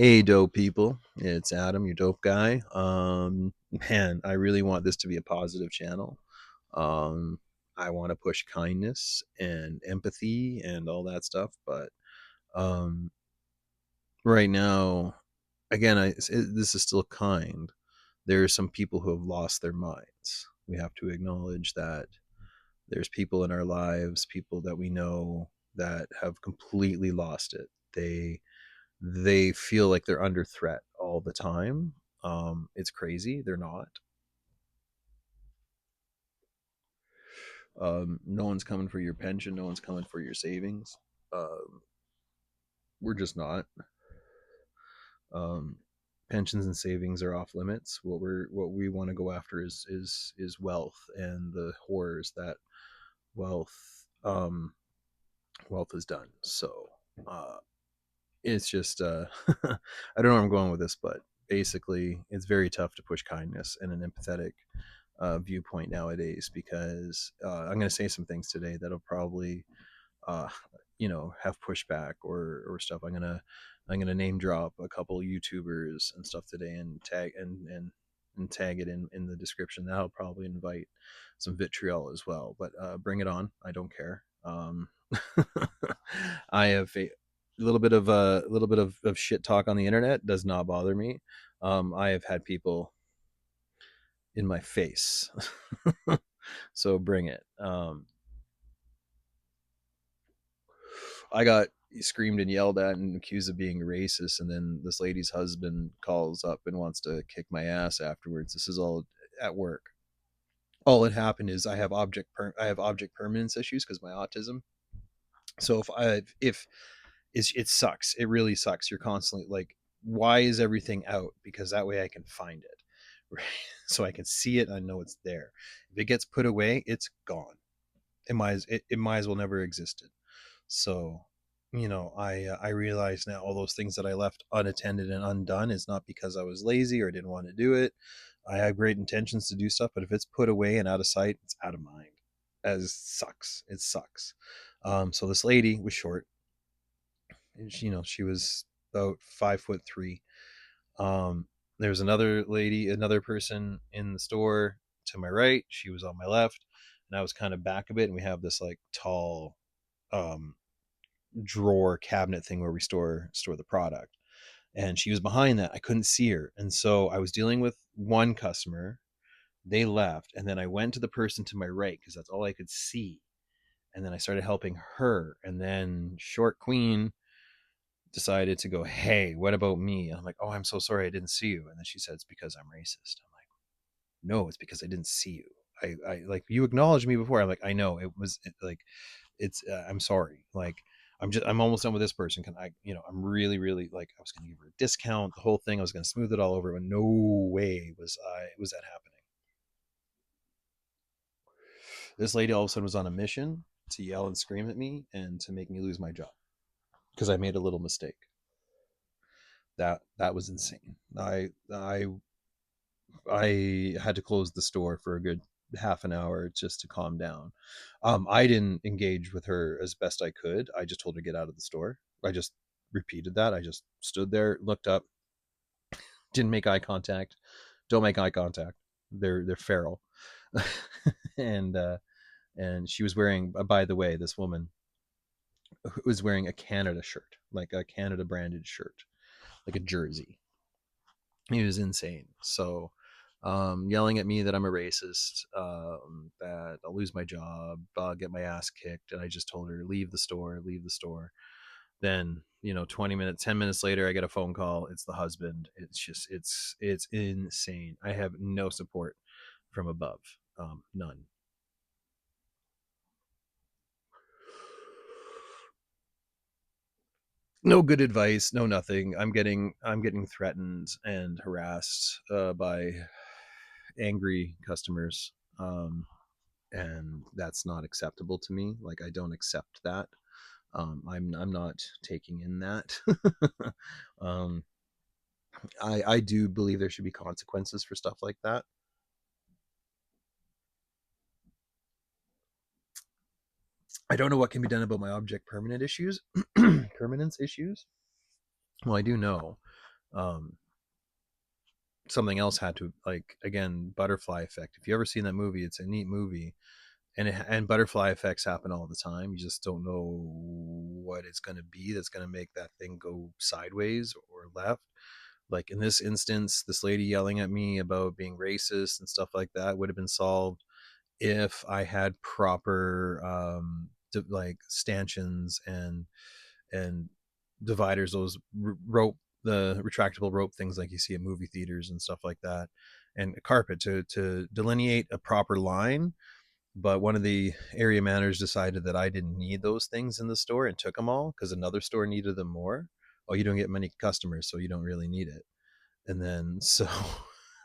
Hey, dope people. It's Adam, your dope guy. Man, I really want this to be a positive channel. Um, I want to push kindness and empathy and all that stuff, but um, right now, again, this is still kind. There are some people who have lost their minds. We have to acknowledge that there's people in our lives, people that we know that have completely lost it. They feel like they're under threat all the time. It's crazy. They're not. No one's coming for your pension. No one's coming for your savings. Um, we're just not. Um, Pensions and savings are off limits. What we want to go after is wealth and the horrors that wealth um, wealth has done. So uh, it's just I don't know where I'm going with this, but basically, it's very tough to push kindness and an empathetic viewpoint nowadays because I'm going to say some things today that'll probably uh, have pushback or stuff. I'm gonna name drop a couple YouTubers and stuff today and tag it in the description. That'll probably invite some vitriol as well. But bring it on. I don't care. I have a little bit of shit talk on the internet does not bother me. I have had people in my face. So bring it. I got screamed and yelled at and accused of being racist, and then this lady's husband calls up and wants to kick my ass afterwards. This is all at work. All that happened is I have object permanence issues because of my autism. So if it sucks, it really sucks. You're constantly like, why is everything out? Because that way I can find it, right? So I can see it. And I know it's there. If it gets put away, it's gone. It might as well never existed. So, I realize now all those things that I left unattended and undone is not because I was lazy or didn't want to do it. I have great intentions to do stuff, but if it's put away and out of sight, it's out of mind. As sucks. It sucks. So this lady was short. And she was about 5'3". Um, there was another person in the store to my right. She was on my left, and I was kind of back a bit. And we have this like tall um, drawer cabinet thing where we store the product, and she was behind that. I couldn't see her, and so I was dealing with one customer. They left, and then I went to the person to my right because that's all I could see, and then I started helping her, and then short queen decided to go, hey, what about me? And I'm like, oh, I'm so sorry, I didn't see you. And then she said, it's because I'm racist. I'm like, no, it's because I didn't see you. I like, you acknowledged me before. I'm like, I know like it's I'm sorry. Like I'm almost done with this person. Can I, I'm really, really like, I was going to give her a discount, the whole thing. I was going to smooth it all over, but no way was that happening. This lady all of a sudden was on a mission to yell and scream at me and to make me lose my job because I made a little mistake. That was insane. I had to close the store for a good half an hour just to calm down. I didn't engage with her as best I could. I just told her to get out of the store. I just repeated that. I just stood there, looked up, didn't make eye contact. Don't make eye contact. They're feral. and and she was wearing. By the way, this woman was wearing a Canada shirt, like a Canada branded shirt, like a jersey. He was insane. So, yelling at me that I'm a racist, that I'll lose my job, I'll get my ass kicked, and I just told her leave the store, leave the store. Then 20 minutes, 10 minutes later, I get a phone call. It's the husband. It's just it's insane. I have no support from above, none. No good advice, no nothing. I'm getting threatened and harassed by angry customers. And that's not acceptable to me. Like, I don't accept that. I'm not taking in that. um, I do believe there should be consequences for stuff like that. I don't know what can be done about my object permanent issues, permanence issues. Well, I do know. Um, something else had to, like, again, butterfly effect. If you ever seen that movie, it's a neat movie, and butterfly effects happen all the time. You just don't know what it's going to be that's going to make that thing go sideways or left. Like in this instance, this lady yelling at me about being racist and stuff like that would have been solved if I had proper like stanchions and dividers, those rope, the retractable rope things like you see at movie theaters and stuff like that, and a carpet to delineate a proper line. But one of the area managers decided that I didn't need those things in the store and took them all because another store needed them more. Oh, you don't get many customers, so you don't really need it. And then so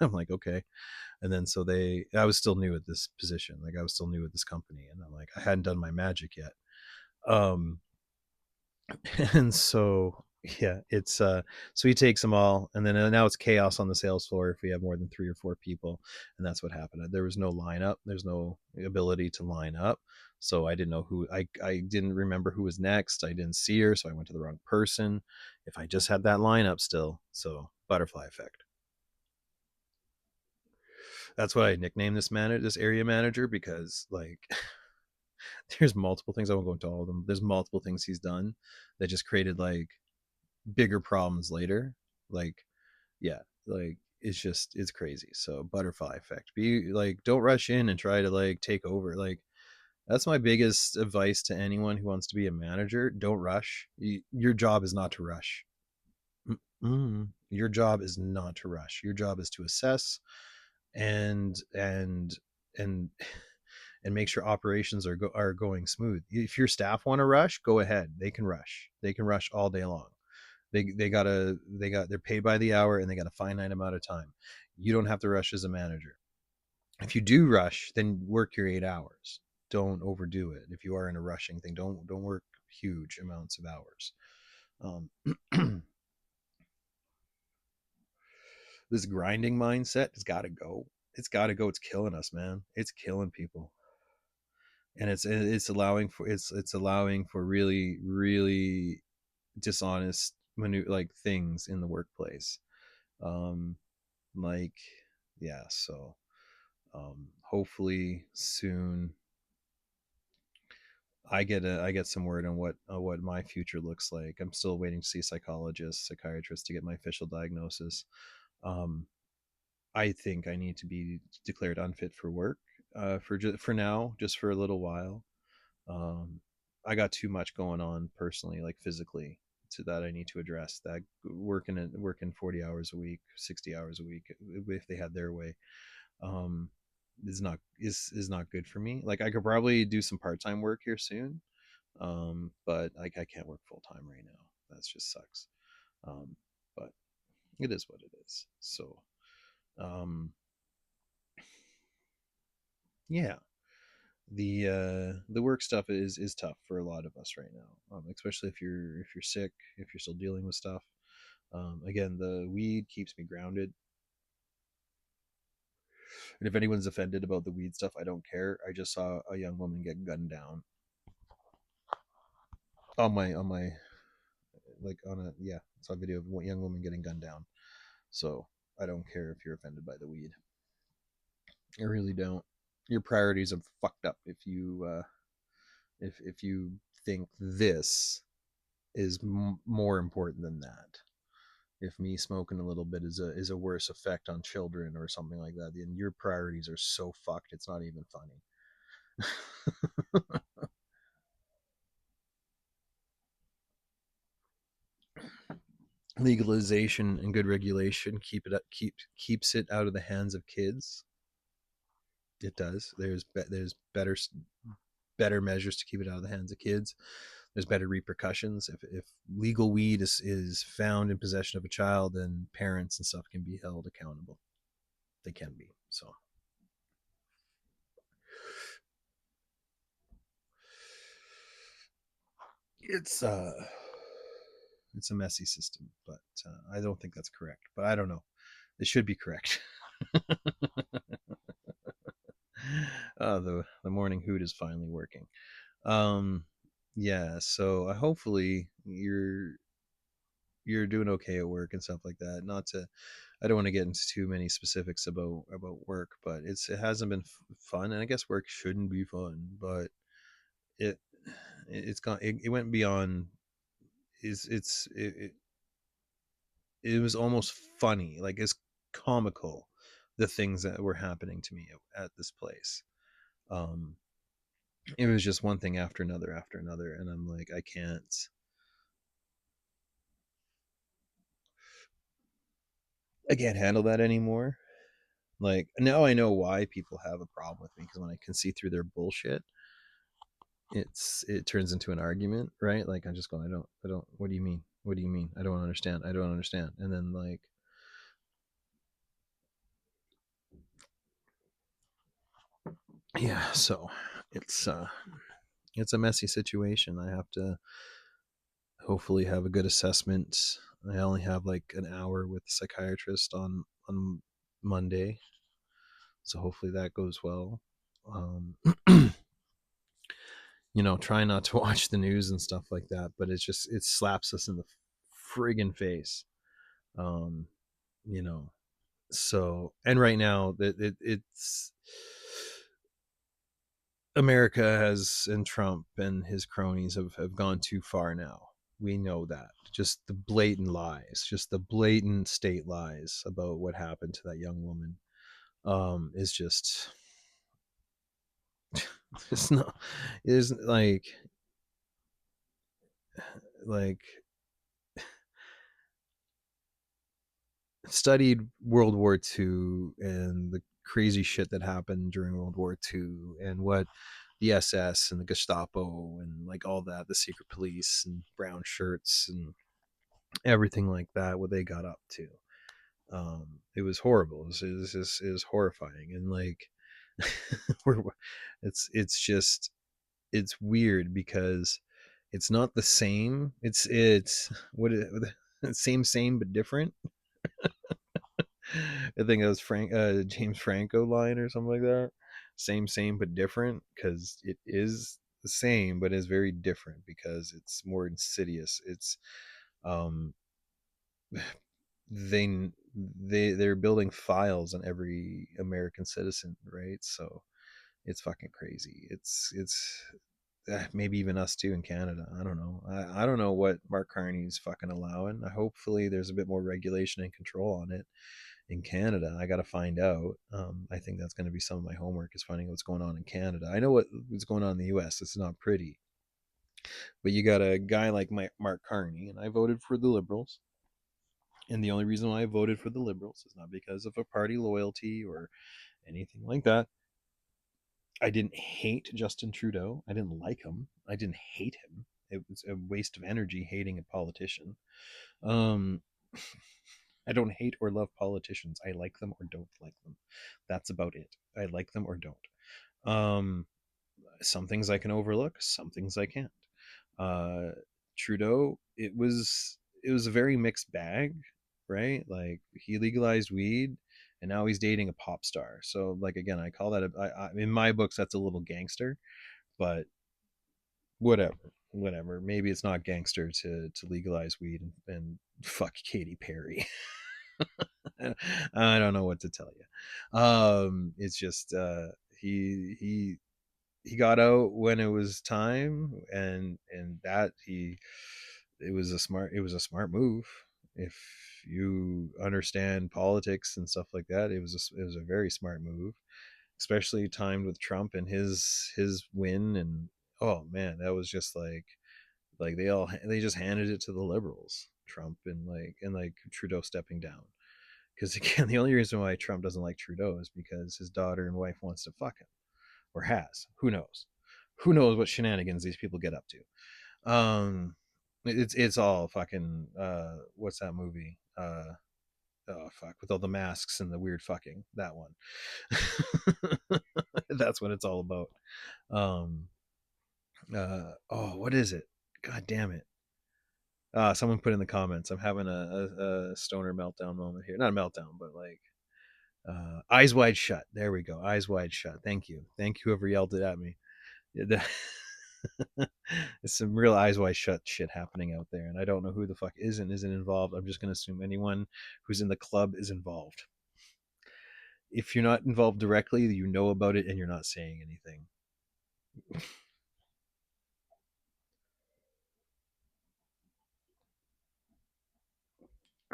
I'm like, okay. And then so I was still new at this position, like I was still new at this company, and I'm like, I hadn't done my magic yet. Um, and so yeah, it's so he takes them all, and then now it's chaos on the sales floor if we have more than 3 or 4 people. And that's what happened. There was no lineup, there's no ability to line up, so I didn't know who, I didn't remember who was next. I didn't see her, so I went to the wrong person. If I just had that lineup still. So butterfly effect. That's what I nicknamed this area manager, because like there's multiple things, I won't go into all of them, there's multiple things he's done that just created like bigger problems later. Like, yeah, like it's crazy. So butterfly effect. Be like, don't rush in and try to like take over. Like, that's my biggest advice to anyone who wants to be a manager. Don't rush. Your job is not to rush. Your job is not to rush. Your job is to assess and and and make sure operations are going smooth. If your staff want to rush, go ahead. They can rush. They can rush all day long. They're paid by the hour, and they got a finite amount of time. You don't have to rush as a manager. If you do rush, then work your 8 hours. Don't overdo it. If you are in a rushing thing, don't work huge amounts of hours. This grinding mindset has got to go. It's got to go. It's killing us, man. It's killing people, and it's allowing for really dishonest like things in the workplace. Um, like, yeah. So hopefully soon I get some word on what my future looks like. I'm still waiting to see psychologists, psychiatrists to get my official diagnosis. Um, I think I need to be declared unfit for work for now, just for a little while. Um, I got too much going on personally, like physically, to that I need to address. That working 40 hours a week, 60 hours a week, if they had their way, um, is not good for me. Like, I could probably do some part time work here soon, but like I can't work full time right now. That just sucks. Um, but it is what it is. So um, yeah, the work stuff is tough for a lot of us right now, especially if you're sick, if you're still dealing with stuff. Again, the weed keeps me grounded, and if anyone's offended about the weed stuff, I don't care. I just saw a young woman get gunned down on my like on a yeah, I saw a video of a young woman getting gunned down. So I don't care if you're offended by the weed. I really don't. Your priorities are fucked up if you think this is more important than that. If me smoking a little bit is a worse effect on children or something like that, then your priorities are so fucked. It's not even funny. Legalization and good regulation keeps it out of the hands of kids. It does. There's better measures to keep it out of the hands of kids. There's better repercussions. If legal weed is found in possession of a child, then parents and stuff can be held accountable. They can be. So it's it's a messy system, but I don't think that's correct. But I don't know. It should be correct. The morning hoot is finally working. Um, yeah. So hopefully you're you're doing okay at work and stuff like that. Not to, I don't want to get into too many specifics about work, but it hasn't been fun, and I guess work shouldn't be fun, but it it's gone. It went beyond. It was almost funny, like it's comical, the things that were happening to me at this place. Um, it was just one thing after another, and I'm like, I can't handle that anymore. Like now I know why people have a problem with me, because when I can see through their bullshit, it turns into an argument, right? Like I'm just going, I don't. What do you mean? What do you mean? I don't understand. I don't understand. And then like, yeah, so it's uh it's a messy situation. I have to hopefully have a good assessment. I only have like an hour with the psychiatrist on Monday, so hopefully that goes well. Um, try not to watch the news and stuff like that, but it slaps us in the friggin' face. Um, you know, so and right now that it's America has, and Trump and his cronies have gone too far now. We know that. Just the blatant lies, just the blatant state lies about what happened to that young woman, is just it's not is like studied World War II and the crazy shit that happened during World War II, and what the SS and the Gestapo and like all that, the secret police and brown shirts and everything like that, what they got up to. It was horrible. It was horrifying, and like, we're, it's just it's weird because it's not the same. It's what is it, same but different. I think it was James Franco line or something like that. Same but different, because it is the same but is very different because it's more insidious. It's um they they're building files on every American citizen, right? So it's fucking crazy. It's maybe even us too in Canada. I don't know. I don't know what Mark Carney's fucking allowing. Hopefully there's a bit more regulation and control on it in Canada. I got to find out. I think that's going to be some of my homework, is finding what's going on in Canada. I know what's going on in the U.S. It's not pretty, but you got a guy like Mark Carney, and I voted for the Liberals. And the only reason why I voted for the Liberals is not because of a party loyalty or anything like that. I didn't hate Justin Trudeau. I didn't like him. I didn't hate him. It was a waste of energy hating a politician. Um, I don't hate or love politicians. I like them or don't like them. That's about it. I like them or don't. Um, some things I can overlook, some things I can't. Uh, Trudeau, it was a very mixed bag, right? Like he legalized weed, and now he's dating a pop star. So like again, I call that in my books that's a little gangster, but whatever, whatever. Maybe it's not gangster to legalize weed and fuck Katy Perry. I don't know what to tell you. It's just he got out when it was time, and that he it was a smart move. If you understand politics and stuff like that, it was a very smart move, especially timed with Trump and his win. And oh man, that was just like they just handed it to the Liberals, Trump and Trudeau stepping down. Because again, the only reason why Trump doesn't like Trudeau is because his daughter and wife wants to fuck him, or has. Who knows? Who knows what shenanigans these people get up to? It's all fucking. What's that movie? Oh fuck, with all the masks and the weird fucking. That one. That's what it's all about. Um. Oh, what is it? God damn it. Someone put in the comments. I'm having a stoner meltdown moment here. Not a meltdown, but like eyes wide shut. There we go. Eyes wide shut. Thank you. Thank you, whoever yelled it at me. It's some real eyes wide shut shit happening out there, and I don't know who the fuck isn't involved. I'm just gonna assume anyone who's in the club is involved. If you're not involved directly, you know about it and you're not saying anything.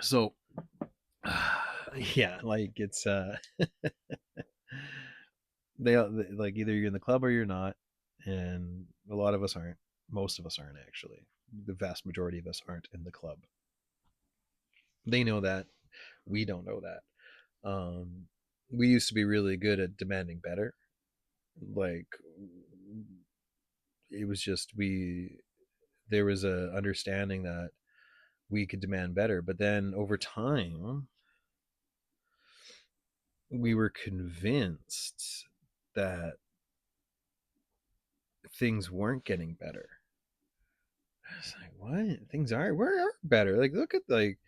So yeah, like it's they like either you're in the club or you're not, and a lot of us aren't. Most of us aren't actually. The vast majority of us aren't in the club. They know that. We don't know that. We used to be really good at demanding better. Like it was just we there was a understanding that we could demand better, but then over time we were convinced that things weren't getting better. I was like, what? Things are better. Like, look at like,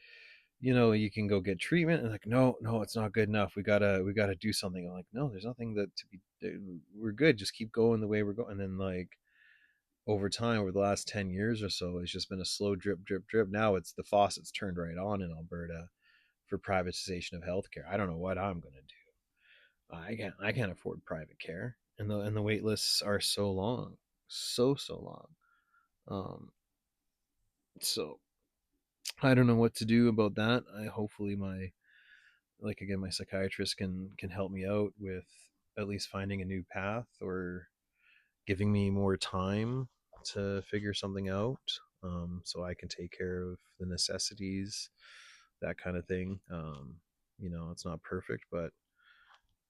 you can go get treatment, and like, no, no, it's not good enough. We gotta do something. I'm like, no, there's nothing that to be. We're good. Just keep going the way we're going. And then like over time, over the last 10 years or so, it's just been a slow drip, drip, drip. Now it's the faucet's turned right on in Alberta for privatization of healthcare. I don't know what I'm gonna do. I can't afford private care, and the wait lists are so long, so long. So I don't know what to do about that. I hopefully my psychiatrist can help me out with at least finding a new path or giving me more time to figure something out, so I can take care of the necessities, that kind of thing. It's not perfect, but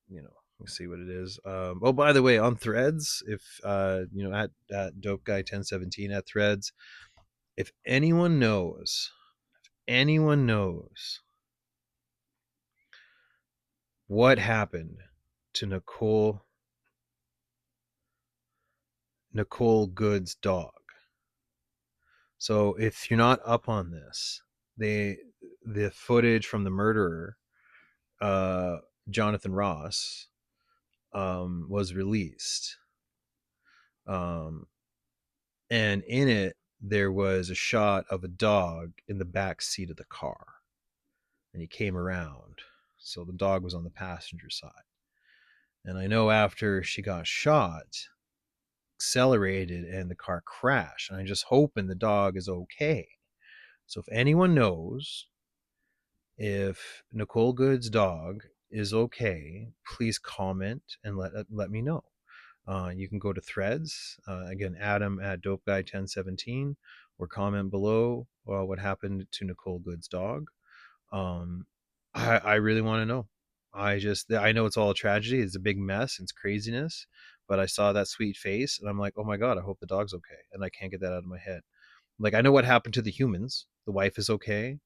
we'll see what it is. Oh, by the way, on Threads, if at Dope Guy 1017 at Threads, if anyone knows what happened to Nicole Good's dog. So if you're not up on this, they the footage from the murderer, uh, Jonathan Ross, was released, um, and in it there was a shot of a dog in the back seat of the car, and he came around, so the dog was on the passenger side. And I know after she got shot, accelerated and the car crashed. And I'm just hoping the dog is okay. So if anyone knows if Nicole Good's dog is okay, please comment and let me know. You can go to Threads, again, Adam at Dope Guy 1017, or comment below what happened to Nicole Good's dog. Um, I really want to know. I know it's all a tragedy. It's a big mess. It's craziness. But I saw that sweet face, and I'm like, oh my god, I hope the dog's okay. And I can't get that out of my head. Like I know what happened to the humans. The wife is okay,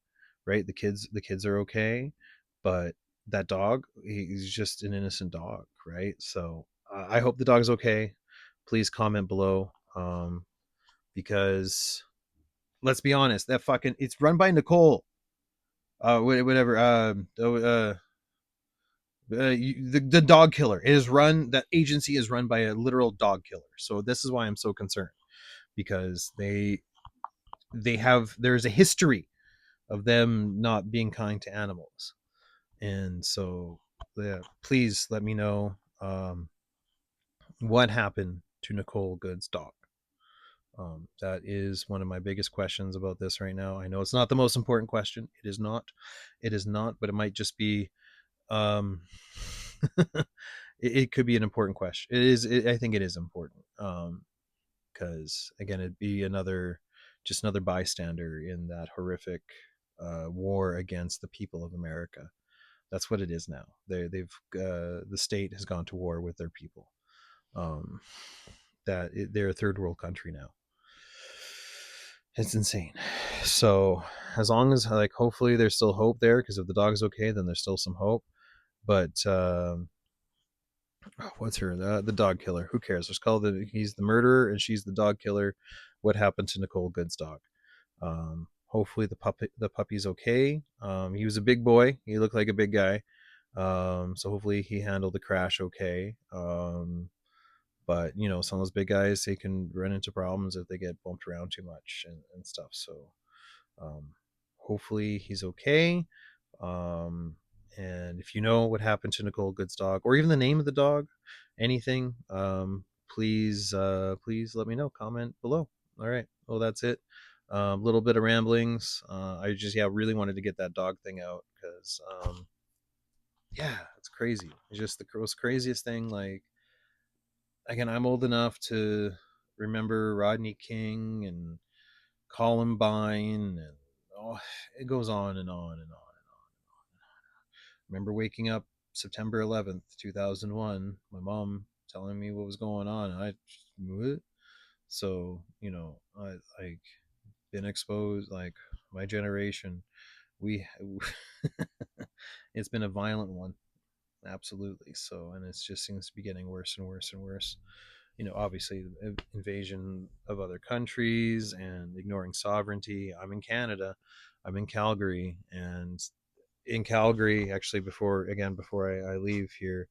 right? The kids are okay, but that dog, he's just an innocent dog, right? So I hope the dog's okay. Please comment below, because let's be honest, that fucking it's run by Nicole. Whatever. The dog killer. It is run. That agency is run by a literal dog killer. So this is why I'm so concerned, because there's a history of them not being kind to animals, and so yeah, please let me know what happened to Nicole Good's dog. That is one of my biggest questions about this right now. I know it's not the most important question. It is not. It is not. But it might just be. Um, it could be an important question. It is. I think it is important. Because again, it'd be just another bystander in that horrific war against the people of America. That's what it is now. The state has gone to war with their people. Um, they're a third world country now. It's insane. So as long as like hopefully there's still hope there, because if the dog's okay, then there's still some hope. But what's her the dog killer? Who cares? Let's call he's the murderer and she's the dog killer. What happened to Nicole Good's dog? Hopefully the puppy's okay. He was a big boy. He looked like a big guy. So hopefully he handled the crash okay. But some of those big guys, they can run into problems if they get bumped around too much and stuff. So um, hopefully he's okay. Um, and if you know what happened to Nicole Good's dog, or even the name of the dog, anything, please let me know. Comment below. All right. Well, that's it. A little bit of ramblings. I just really wanted to get that dog thing out because yeah, it's crazy. It's just the most craziest thing. Like, again, I'm old enough to remember Rodney King and Columbine, and oh, it goes on and on and on and on. Remember waking up September 11th, 2001, my mom telling me what was going on, and I what? So, I like been exposed, like my generation, we it's been a violent one, absolutely. So, and it just seems to be getting worse and worse and worse. Obviously, invasion of other countries and ignoring sovereignty. I'm in Canada, I'm in Calgary, and in Calgary, actually, before I leave here,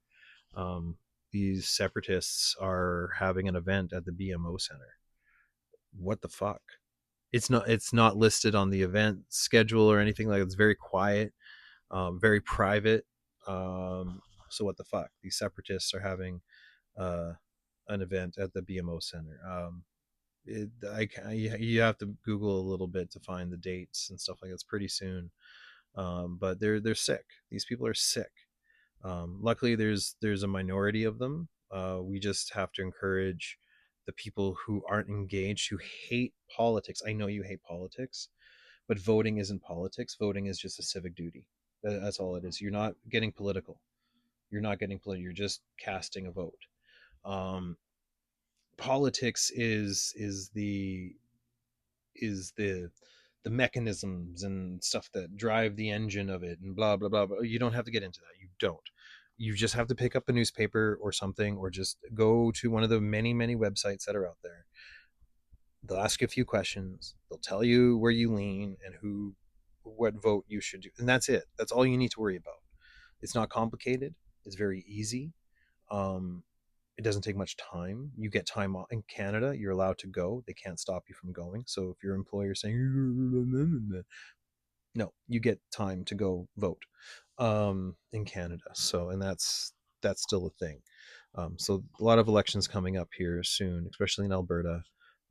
um, these separatists are having an event at the BMO Center. What the fuck? It's not listed on the event schedule or anything. Like, it's very quiet, very private. So what the fuck? These separatists are having uh, an event at the BMO Center. You have to Google a little bit to find the dates and stuff like that. It's pretty soon. But they're sick. These people are sick. Luckily, there's a minority of them. We just have to encourage the people who aren't engaged, who hate politics. I know you hate politics, but voting isn't politics. Voting is just a civic duty. That's all it is. You're not getting political. You're not getting political. You're just casting a vote. Um, Politics is the mechanisms and stuff that drive the engine of it and blah blah blah. But you don't have to get into that. You don't. You just have to pick up a newspaper or something, or just go to one of the many websites that are out there. They'll ask you a few questions. They'll tell you where you lean and what vote you should do, and that's it. That's all you need to worry about. It's not complicated. It's very easy. Um, it doesn't take much time. You get time off in Canada. You're allowed to go. They can't stop you from going. So if your employer is saying no, you get time to go vote in Canada. So, and that's still a thing. So a lot of elections coming up here soon, especially in Alberta.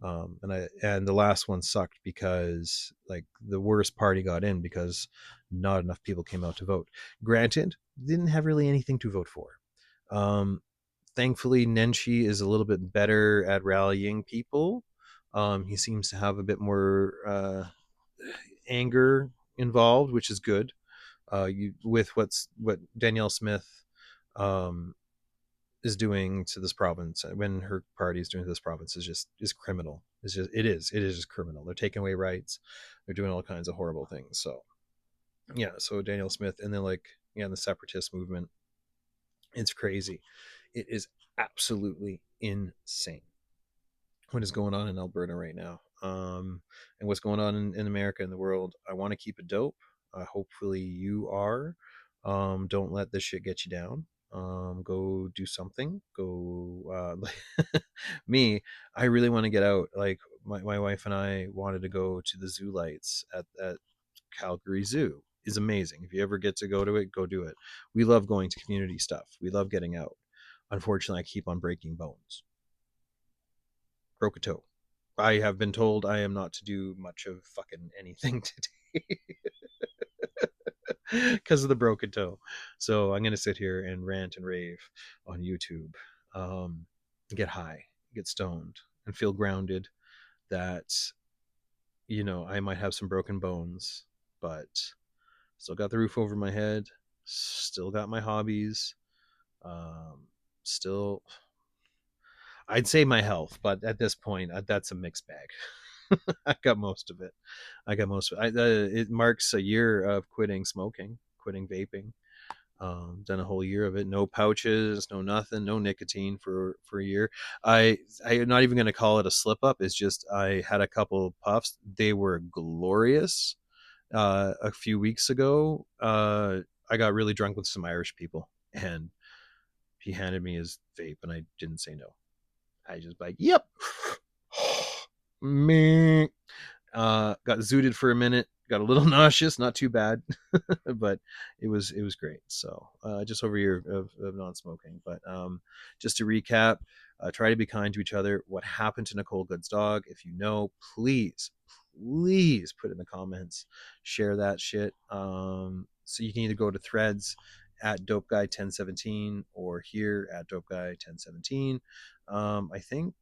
And the last one sucked because, like, the worst party got in because not enough people came out to vote. Granted, didn't have really anything to vote for. Um, Thankfully, Nenshi is a little bit better at rallying people. He seems to have a bit more anger involved, which is good. You with what Danielle Smith um, is doing to this province, when her party is doing to this province, is criminal. It is just criminal. They're taking away rights. They're doing all kinds of horrible things. So yeah, so Danielle Smith, and then, like, yeah, the separatist movement. It's crazy. It is absolutely insane what is going on in Alberta right now, and what's going on in America and the world. I want to keep it dope. Hopefully, you are. Don't let this shit get you down. Go do something. Go. Me, I really want to get out. Like, my wife and I wanted to go to the zoo lights at Calgary Zoo. Is amazing. If you ever get to go to it, go do it. We love going to community stuff. We love getting out. Unfortunately, I keep on breaking bones. Broke a toe. I have been told I am not to do much of fucking anything today because of the broken toe. So I'm gonna sit here and rant and rave on YouTube, um, get high, get stoned, and feel grounded. That I might have some broken bones, but still got the roof over my head. Still got my hobbies. Still, I'd say my health, but at this point, that's a mixed bag. I got most of it. I got most of it. It marks a year of quitting smoking, quitting vaping. Done a whole year of it. No pouches, no nothing, no nicotine for a year. I'm not even going to call it a slip up. It's just I had a couple puffs. They were glorious. A few weeks ago, I got really drunk with some Irish people, and he handed me his vape, and I didn't say no. I just like, yep. Me. Got zooted for a minute, got a little nauseous, not too bad, but it was great. So just over a year of non-smoking. But just to recap, try to be kind to each other. What happened to Nicole Good's dog? If you know, please put in the comments, share that shit. So you can either go to Threads at Dope Guy 1017 or here at Dope Guy 1017. I think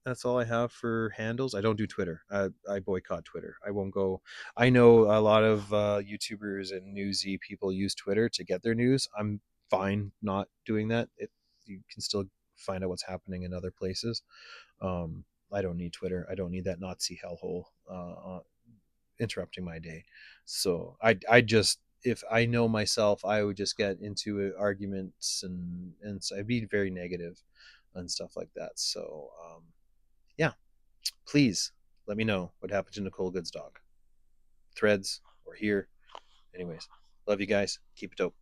that's all I have for handles. I don't do Twitter. I boycott Twitter. I won't go. I know a lot of YouTubers and newsy people use Twitter to get their news. I'm fine not doing that. You can still find out what's happening in other places. I don't need Twitter. I don't need that Nazi hellhole interrupting my day. So I just, if I know myself, I would just get into arguments and so I'd be very negative and stuff like that. So yeah, please let me know what happened to Nicole Good's dog. Threads or here. Anyways, love you guys. Keep it dope.